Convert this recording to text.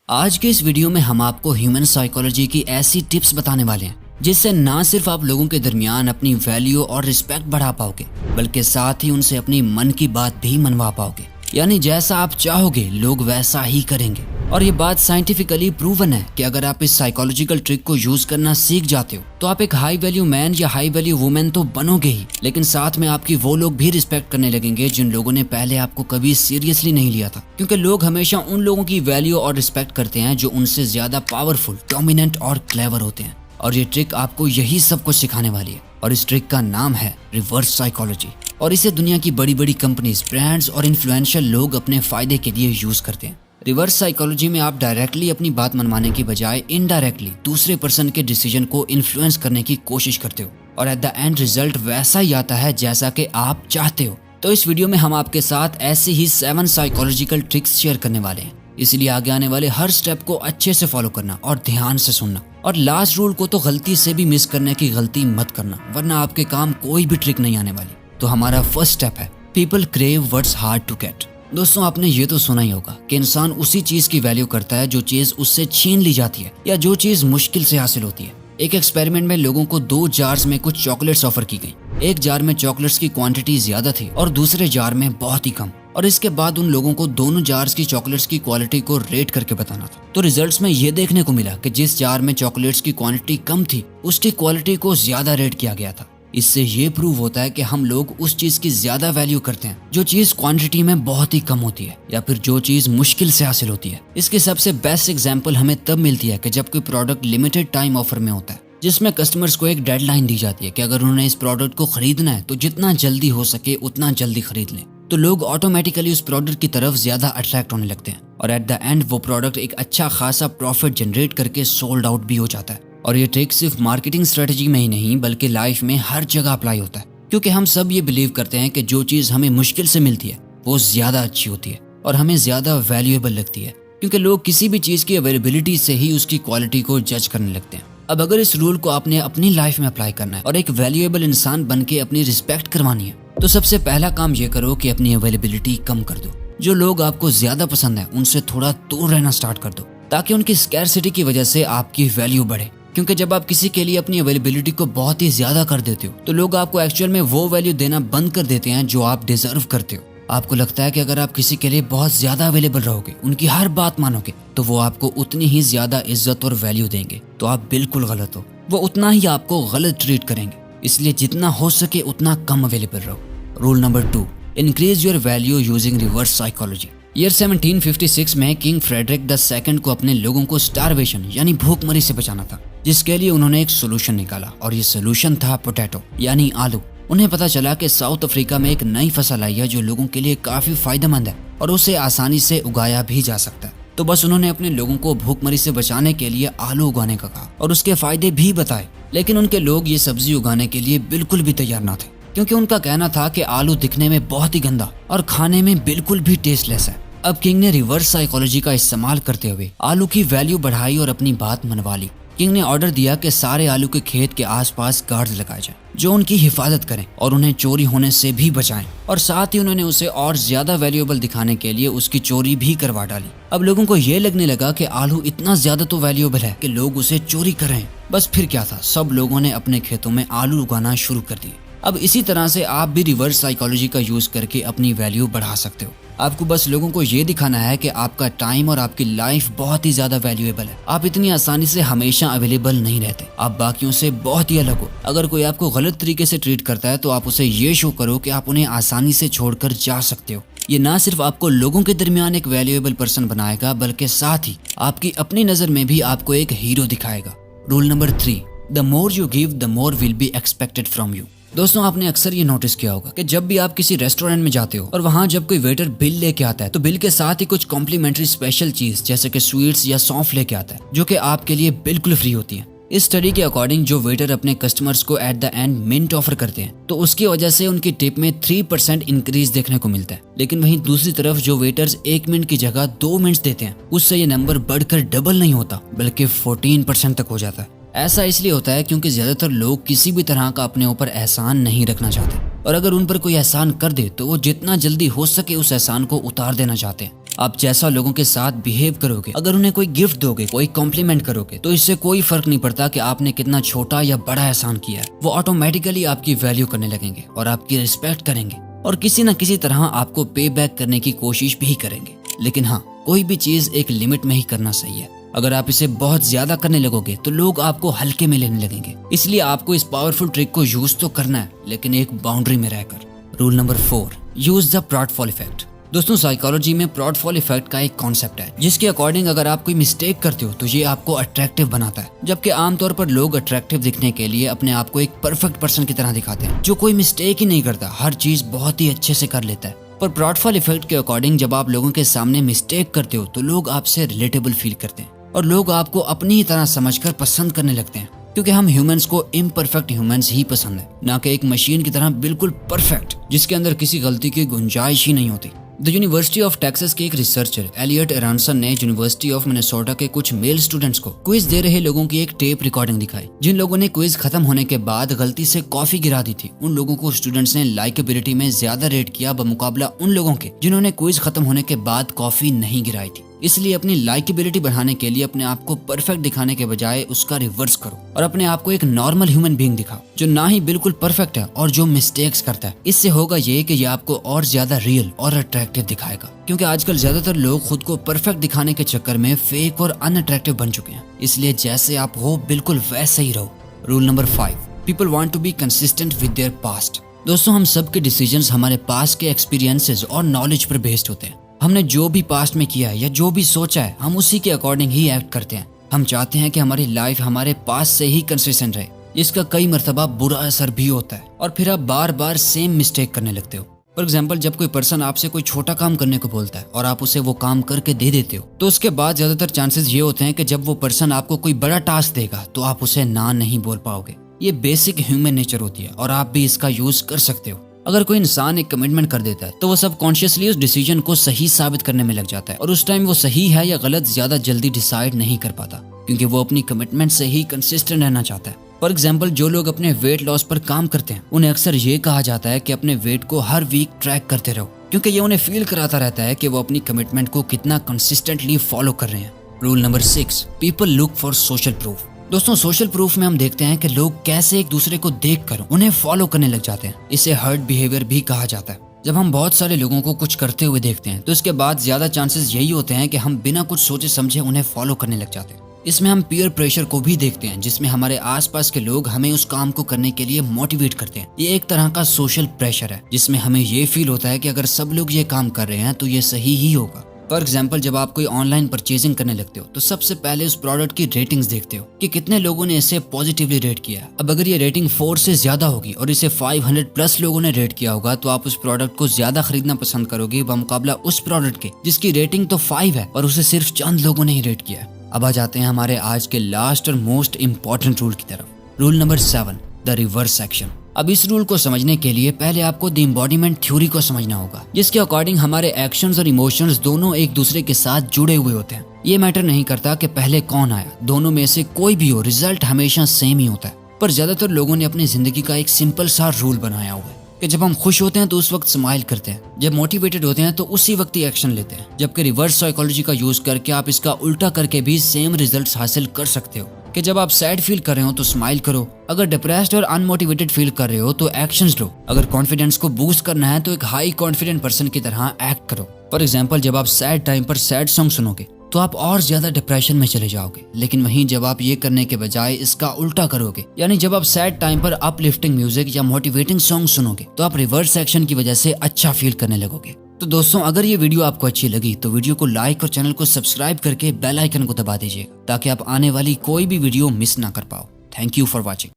आज के इस वीडियो में हम आपको ह्यूमन साइकोलॉजी की ऐसी टिप्स बताने वाले हैं जिससे ना सिर्फ आप लोगों के दरमियान अपनी वैल्यू और रिस्पेक्ट बढ़ा पाओगे बल्कि साथ ही उनसे अपनी मन की बात भी मनवा पाओगे। यानी जैसा आप चाहोगे लोग वैसा ही करेंगे। और ये बात साइंटिफिकली प्रूवन है कि अगर आप इस साइकोलॉजिकल ट्रिक को यूज करना सीख जाते हो तो आप एक हाई वैल्यू मैन या हाई वैल्यू वुमेन तो बनोगे ही, लेकिन साथ में आपकी वो लोग भी रिस्पेक्ट करने लगेंगे जिन लोगों ने पहले आपको कभी सीरियसली नहीं लिया था। क्योंकि लोग हमेशा उन लोगों की वैल्यू और रिस्पेक्ट करते हैं जो उनसे ज्यादा पावरफुल, डोमिनेंट और क्लेवर होते हैं। और ये ट्रिक आपको यही सब कुछ सिखाने वाली है। और इस ट्रिक का नाम है रिवर्स साइकोलॉजी। और इसे दुनिया की बड़ी बड़ी कंपनीज, ब्रांड्स और इन्फ्लुएंशियल लोग अपने फायदे के लिए यूज करते हैं। रिवर्स साइकोलॉजी में आप डायरेक्टली अपनी बात मनवाने की बजाय इनडायरेक्टली दूसरे पर्सन के डिसीजन को इन्फ्लुएंस करने की कोशिश करते हो और एट द एंड रिजल्ट वैसा ही आता है जैसा कि आप चाहते हो। तो इस वीडियो में हम आपके साथ ऐसी ही 7 साइकोलॉजिकल ट्रिक्स शेयर करने वाले हैं, इसलिए आगे आने वाले हर स्टेप को अच्छे से फॉलो करना और ध्यान से सुनना। और लास्ट रूल को तो गलती से भी मिस करने की गलती मत करना, वरना आपके काम कोई भी ट्रिक नहीं आने वाली। तो हमारा फर्स्ट स्टेप है people crave what's hard to get. दोस्तों, आपने ये तो सुना ही होगा कि इंसान उसी चीज की वैल्यू करता है जो चीज उससे छीन ली जाती है या जो चीज मुश्किल से हासिल होती है। एक एक्सपेरिमेंट में लोगों को 2 जार्स में कुछ चॉकलेट्स ऑफर की गई। एक जार में चॉकलेट्स की क्वांटिटी ज्यादा थी और दूसरे जार में बहुत ही कम। और इसके बाद उन लोगों को दोनों जार्स की चॉकलेट्स की क्वालिटी को रेट करके बताना था। तो रिजल्ट्स में ये देखने को मिला कि जिस जार में चॉकलेट्स की क्वांटिटी कम थी उसकी क्वालिटी को ज्यादा रेट किया गया था। इससे ये प्रूव होता है कि हम लोग उस चीज की ज्यादा वैल्यू करते हैं जो चीज क्वांटिटी में बहुत ही कम होती है या फिर जो चीज मुश्किल से हासिल होती है। इसकी सबसे बेस्ट एग्जांपल हमें तब मिलती है कि जब कोई प्रोडक्ट लिमिटेड टाइम ऑफर में होता है, जिसमें कस्टमर्स को एक डेडलाइन दी जाती है कि अगर उन्होंने इस प्रोडक्ट को खरीदना है तो जितना जल्दी हो सके उतना जल्दी खरीद लें। तो लोग ऑटोमेटिकली उस प्रोडक्ट की तरफ ज्यादा अट्रैक्ट होने लगते हैं और एट द एंड वो प्रोडक्ट एक अच्छा खासा प्रॉफिट जनरेट करके सोल्ड आउट भी हो जाता है। और ये ट्रिक सिर्फ मार्केटिंग स्ट्रेटजी में ही नहीं बल्कि लाइफ में हर जगह अप्लाई होता है, क्योंकि हम सब ये बिलीव करते हैं कि जो चीज हमें मुश्किल से मिलती है वो ज्यादा अच्छी होती है और हमें ज्यादा वैल्यूएबल लगती है, क्योंकि लोग किसी भी चीज की अवेलेबिलिटी से ही उसकी क्वालिटी को जज करने लगते हैं। अब अगर इस रूल को आपने अपनी लाइफ में अप्लाई करना है और एक वैल्यूएबल इंसान बन के अपनी रिस्पेक्ट करवानी है तो सबसे पहला काम ये करो कि अपनी अवेलेबिलिटी कम कर दो। जो लोग आपको ज्यादा पसंद है उनसे थोड़ा दूर रहना स्टार्ट कर दो ताकि उनकी स्कैरसिटी की वजह से आपकी वैल्यू बढ़े। क्योंकि जब आप किसी के लिए अपनी अवेलेबिलिटी को बहुत ही ज्यादा कर देते हो तो लोग आपको एक्चुअल में वो वैल्यू देना बंद कर देते हैं जो आप डिजर्व करते हो। आपको लगता है कि अगर आप किसी के लिए बहुत ज्यादा अवेलेबल रहोगे, उनकी हर बात मानोगे, तो वो आपको उतनी ही ज्यादा इज्जत और वैल्यू देंगे। तो आप बिल्कुल गलत हो, वो उतना ही आपको गलत ट्रीट करेंगे। इसलिए जितना हो सके उतना कम अवेलेबल रहो। Rule number 2, increase your value using reverse psychology. Year 1756 में किंग फ्रेडरिक II को अपने लोगों को स्टारवेशन यानी भूखमरी से बचाना था, जिसके लिए उन्होंने एक सोल्यूशन निकाला और ये सोल्यूशन था पोटैटो यानी आलू। उन्हें पता चला कि साउथ अफ्रीका में एक नई फसल आई है जो लोगों के लिए काफी फायदेमंद है और उसे आसानी से उगाया भी जा सकता है। तो बस उन्होंने अपने लोगों को भूखमरी से बचाने के लिए आलू उगाने का कहा और उसके फायदे भी बताए। लेकिन उनके लोग ये सब्जी उगाने के लिए बिल्कुल भी तैयार ना थे, क्योंकि उनका कहना था कि आलू दिखने में बहुत ही गंदा और खाने में बिल्कुल भी टेस्टलेस है। अब किंग ने रिवर्स साइकोलॉजी का इस्तेमाल करते हुए आलू की वैल्यू बढ़ाई और अपनी बात मनवा ली। किंग ने ऑर्डर दिया कि सारे आलू के खेत के आसपास गार्ड्स लगाए जाएं जो उनकी हिफाजत करें और उन्हें चोरी होने से भी बचाएं। और साथ ही उन्होंने उसे और ज्यादा वैल्यूएबल दिखाने के लिए उसकी चोरी भी करवा डाली। अब लोगों को ये लगने लगा कि आलू इतना ज्यादा तो वैल्यूएबल है कि लोग उसे चोरी कर रहे हैं। बस फिर क्या था, सब लोगों ने अपने खेतों में आलू उगाना शुरू कर दिए। अब इसी तरह से आप भी रिवर्स साइकोलॉजी का यूज करके अपनी वैल्यू बढ़ा सकते हो। आपको बस लोगों को ये दिखाना है कि आपका टाइम और आपकी लाइफ बहुत ही ज्यादा वैल्यूएबल है। आप इतनी आसानी से हमेशा अवेलेबल नहीं रहते, आप बाकियों से बहुत ही अलग हो। अगर कोई आपको गलत तरीके से ट्रीट करता है तो आप उसे ये शो करो कि आप उन्हें आसानी से छोड़कर जा सकते हो। ये ना सिर्फ आपको लोगों के दरमियान एक वैल्यूएबल पर्सन बनाएगा बल्कि साथ ही आपकी अपनी नजर में भी आपको एक हीरो दिखाएगा। Rule number 3, the more you give the more will be expected from you. दोस्तों, आपने अक्सर ये नोटिस किया होगा कि जब भी आप किसी रेस्टोरेंट में जाते हो और वहाँ जब कोई वेटर बिल लेके आता है तो बिल के साथ ही कुछ कॉम्प्लीमेंट्री स्पेशल चीज जैसे कि स्वीट्स या सौंफ लेके आता है जो कि आपके लिए बिल्कुल फ्री होती है। इस स्टडी के अकॉर्डिंग जो वेटर अपने कस्टमर्स को at the end mint offer करते हैं तो उसकी वजह से उनकी टिप में 3% इंक्रीज देखने को मिलता है। लेकिन वहीं दूसरी तरफ जो वेटर्स 1 मिनट की जगह 2 मिनट देते हैं उससे ये नंबर बढ़कर डबल नहीं होता बल्कि 14% तक हो जाता है। ऐसा इसलिए होता है क्योंकि ज्यादातर लोग किसी भी तरह का अपने ऊपर एहसान नहीं रखना चाहते और अगर उन पर कोई एहसान कर दे तो वो जितना जल्दी हो सके उस एहसान को उतार देना चाहते हैं। आप जैसा लोगों के साथ बिहेव करोगे, अगर उन्हें कोई गिफ्ट दोगे, कोई कॉम्प्लीमेंट करोगे, तो इससे कोई फर्क नहीं पड़ता कि आपने कितना छोटा या बड़ा एहसान किया है। वो ऑटोमेटिकली आपकी वैल्यू करने लगेंगे और आपकी रिस्पेक्ट करेंगे और किसी न किसी तरह आपको पे बैक करने की कोशिश भी करेंगे। लेकिन हाँ, कोई भी चीज एक लिमिट में ही करना सही है। अगर आप इसे बहुत ज्यादा करने लगोगे तो लोग आपको हल्के में लेने लगेंगे। इसलिए आपको इस पावरफुल ट्रिक को यूज तो करना है, लेकिन एक बाउंड्री में रहकर। Rule number 4, use the pratfall effect. दोस्तों, साइकोलॉजी में प्रॉडफॉल इफेक्ट का एक कॉन्सेप्ट है जिसके अकॉर्डिंग अगर आप कोई मिस्टेक करते हो तो ये आपको अट्रैक्टिव बनाता है। जबकि आमतौर पर लोग अट्रैक्टिव दिखने के लिए अपने आप को एक परफेक्ट पर्सन की तरह दिखाते हैं जो कोई मिस्टेक ही नहीं करता, हर चीज बहुत ही अच्छे से कर लेता है। पर प्रॉडफॉल इफेक्ट के अकॉर्डिंग जब आप लोगों के सामने मिस्टेक करते हो तो लोग आपसे रिलेटेबल फील करते हैं और लोग आपको अपनी ही तरह समझकर पसंद करने लगते हैं, क्योंकि हम ह्यूमंस को इम्परफेक्ट ह्यूमंस ही पसंद है, ना कि एक मशीन की तरह बिल्कुल परफेक्ट जिसके अंदर किसी गलती की गुंजाइश ही नहीं होती। द यूनिवर्सिटी ऑफ टेक्सास के एक रिसर्चर एलियट एरानसन ने यूनिवर्सिटी ऑफ मिनेसोटा के कुछ मेल स्टूडेंट्स को क्विज दे रहे लोगों की एक टेप रिकॉर्डिंग दिखाई। जिन लोगों ने क्विज खत्म होने के बाद गलती से कॉफी गिरा दी थी, उन लोगों को स्टूडेंट्स ने लाइकेबिलिटी में ज्यादा रेट किया बमुकाबला उन लोगों के जिन्होंने क्विज खत्म होने के बाद कॉफी नहीं गिराई थी। इसलिए अपनी लाइकेबिलिटी बढ़ाने के लिए अपने आप को परफेक्ट दिखाने के बजाय उसका रिवर्स करो और अपने आप को एक नॉर्मल ह्यूमन बीइंग दिखाओ जो ना ही बिल्कुल परफेक्ट है और जो मिस्टेक्स करता है। इससे होगा ये कि ये आपको और ज्यादा रियल और अट्रैक्टिव दिखाएगा, क्योंकि आजकल ज्यादातर लोग खुद को परफेक्ट दिखाने के चक्कर में फेक और अनअट्रैक्टिव बन चुके हैं। इसलिए जैसे आप हो बिल्कुल वैसे ही रहो। Rule number 5, people want to be consistent with their past. दोस्तों, हम सब के डिसीजंस हमारे पास्ट के एक्सपीरियंसेस और नॉलेज पर बेस्ड होते हैं। हमने जो भी पास्ट में किया है या जो भी सोचा है, हम उसी के अकॉर्डिंग ही एक्ट करते हैं। हम चाहते हैं कि हमारी लाइफ हमारे पास्ट से ही कंसिस्टेंट रहे। इसका कई मर्तबा बुरा असर भी होता है और फिर आप बार बार सेम मिस्टेक करने लगते हो। फॉर एग्जाम्पल, जब कोई पर्सन आपसे कोई छोटा काम करने को बोलता है और आप उसे वो काम करके दे देते हो, तो उसके बाद ज्यादातर चांसेस ये होते हैं कि जब वो पर्सन आपको कोई बड़ा टास्क देगा तो आप उसे ना नहीं बोल पाओगे। ये बेसिक ह्यूमन नेचर होती है और आप भी इसका यूज कर सकते हो। अगर कोई इंसान एक कमिटमेंट कर देता है तो वो सबकॉन्शियसली उस डिसीजन को सही साबित करने में लग जाता है और उस टाइम वो सही है या गलत ज्यादा जल्दी डिसाइड नहीं कर पाता, क्योंकि वो अपनी कमिटमेंट से ही कंसिस्टेंट रहना चाहता है। फॉर एग्जाम्पल, जो लोग अपने वेट लॉस पर काम करते हैं उन्हें अक्सर ये कहा जाता है कि अपने वेट को हर वीक ट्रैक करते रहो, क्योंकि ये उन्हें फील कराता रहता है कि वो अपनी कमिटमेंट को कितना कंसिस्टेंटली फॉलो कर रहे हैं। Rule number 6, people look for social proof. दोस्तों, सोशल प्रूफ में हम देखते हैं कि लोग कैसे एक दूसरे को देखकर उन्हें फॉलो करने लग जाते हैं। इसे हर्ट बिहेवियर भी कहा जाता है। जब हम बहुत सारे लोगों को कुछ करते हुए देखते हैं तो इसके बाद ज्यादा चांसेस यही होते हैं कि हम बिना कुछ सोचे समझे उन्हें फॉलो करने लग जाते हैं। इसमें हम पीयर प्रेशर को भी देखते हैं, जिसमें हमारे आसपास के लोग हमें उस काम को करने के लिए मोटिवेट करते हैं। ये एक तरह का सोशल प्रेशर है जिसमें हमें ये फील होता है कि अगर सब लोग ये काम कर रहे हैं तो ये सही ही होगा। फॉर एग्जाम्पल, जब आप कोई ऑनलाइन परचेजिंग करने लगते हो तो सबसे पहले उस प्रोडक्ट की रेटिंग्स देखते हो कि कितने लोगों ने इसे पॉजिटिवली रेट किया है। अब अगर ये रेटिंग 4 से ज्यादा होगी और इसे 500+ लोगों ने रेट किया होगा तो आप उस प्रोडक्ट को ज्यादा खरीदना पसंद करोगे बमुकाबला उस प्रोडक्ट के जिसकी रेटिंग तो 5 है और उसे सिर्फ चंद लोगों ने ही रेट किया है। अब आ जाते हैं हमारे आज के लास्ट और मोस्ट इम्पोर्टेंट रूल की तरफ। Rule number 7, the reverse action. अब इस रूल को समझने के लिए पहले आपको द एम्बॉडीमेंट थ्योरी को समझना होगा, जिसके अकॉर्डिंग हमारे एक्शंस और इमोशंस दोनों एक दूसरे के साथ जुड़े हुए होते हैं। ये मैटर नहीं करता कि पहले कौन आया, दोनों में से कोई भी हो, रिजल्ट हमेशा सेम ही होता है। पर ज्यादातर लोगों ने अपनी जिंदगी का एक सिंपल सा रूल बनाया हुआ है कि जब हम खुश होते हैं तो उस वक्त स्माइल करते हैं, जब मोटिवेटेड होते हैं तो उसी वक्त ही एक्शन लेते हैं। जबकि रिवर्स साइकोलॉजी का यूज करके आप इसका उल्टा करके भी सेम रिजल्ट्स हासिल कर सकते हो कि जब आप सैड फील कर रहे हो तो स्माइल करो, अगर डिप्रेस्ड और अनमोटिवेटेड फील कर रहे हो तो एक्शंस लो, अगर कॉन्फिडेंस को बूस्ट करना है तो एक हाई कॉन्फिडेंट पर्सन की तरह एक्ट करो। फॉर एग्जाम्पल, जब आप सैड टाइम पर सैड सॉन्ग सुनोगे तो आप और ज्यादा डिप्रेशन में चले जाओगे, लेकिन वहीं जब आप ये करने के बजाय इसका उल्टा करोगे, यानी जब आप सैड टाइम पर अपलिफ्टिंग म्यूजिक या मोटिवेटिंग सॉन्ग सुनोगे तो आप रिवर्स एक्शन की वजह से अच्छा फील करने लगोगे। तो दोस्तों, अगर ये वीडियो आपको अच्छी लगी तो वीडियो को लाइक और चैनल को सब्सक्राइब करके बेल आइकन को दबा दीजिएगा ताकि आप आने वाली कोई भी वीडियो मिस ना कर पाओ। Thank you for watching.